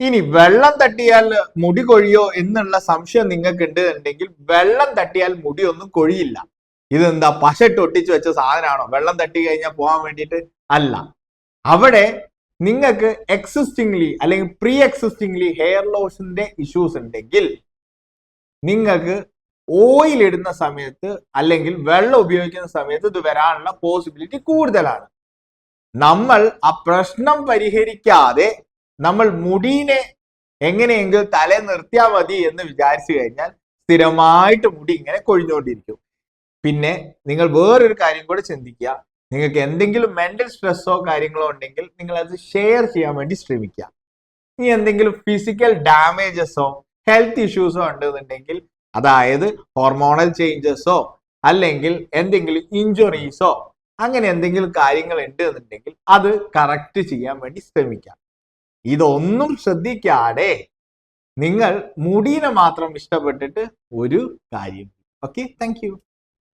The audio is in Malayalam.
ഇനി വെള്ളം തട്ടിയാൽ മുടി കൊഴിയോ എന്നുള്ള സംശയം നിങ്ങൾക്ക് ഉണ്ടെങ്കിൽ വെള്ളം തട്ടിയാൽ മുടി ഒന്നും കൊഴിയില്ല. ഇതെന്താ പശട്ട് ഒട്ടിച്ചു വെച്ച സാധനമാണോ? വെള്ളം തട്ടി കഴിഞ്ഞാൽ പോകാൻ വേണ്ടിയിട്ട് അല്ല. അവിടെ നിങ്ങൾക്ക് എക്സിസ്റ്റിംഗ്ലി അല്ലെങ്കിൽ പ്രീ എക്സിസ്റ്റിംഗ്ലി ഹെയർ ലോസിന്റെ ഇഷ്യൂസ് ഉണ്ടെങ്കിൽ നിങ്ങൾക്ക് ഓയിൽ ഇടുന്ന സമയത്ത് അല്ലെങ്കിൽ വെള്ളം ഉപയോഗിക്കുന്ന സമയത്ത് ഇത് വരാനുള്ള പോസിബിലിറ്റി കൂടുതലാണ്. നമ്മൾ ആ പ്രശ്നം പരിഹരിക്കാതെ നമ്മൾ മുടീനെ എങ്ങനെയെങ്കിലും തല നിർത്തിയാൽ മതി എന്ന് വിചാരിച്ചു കഴിഞ്ഞാൽ സ്ഥിരമായിട്ട് മുടി ഇങ്ങനെ കൊഴിഞ്ഞുകൊണ്ടിരിക്കും. പിന്നെ നിങ്ങൾ വേറൊരു കാര്യം കൂടെ ചിന്തിക്കുക. നിങ്ങൾക്ക് എന്തെങ്കിലും മെന്റൽ സ്ട്രെസ്സോ കാര്യങ്ങളോ ഉണ്ടെങ്കിൽ നിങ്ങൾ അത് ഷെയർ ചെയ്യാൻ വേണ്ടി ശ്രമിക്കുക. ഇനി എന്തെങ്കിലും ഫിസിക്കൽ ഡാമേജസോ ഹെൽത്ത് ഇഷ്യൂസോ ഉണ്ടെന്നുണ്ടെങ്കിൽ, അതായത് ഹോർമോണൽ ചേഞ്ചസോ അല്ലെങ്കിൽ എന്തെങ്കിലും ഇഞ്ചുറീസോ അങ്ങനെ എന്തെങ്കിലും കാര്യങ്ങൾ ഉണ്ട് എന്നുണ്ടെങ്കിൽ അത് കറക്റ്റ് ചെയ്യാൻ വേണ്ടി ശ്രമിക്കാം. ഇതൊന്നും ശ്രദ്ധിക്കാതെ നിങ്ങൾ മുടീനെ മാത്രം ഇഷ്ടപ്പെട്ടിട്ട് ഒരു കാര്യം. Okay, thank you.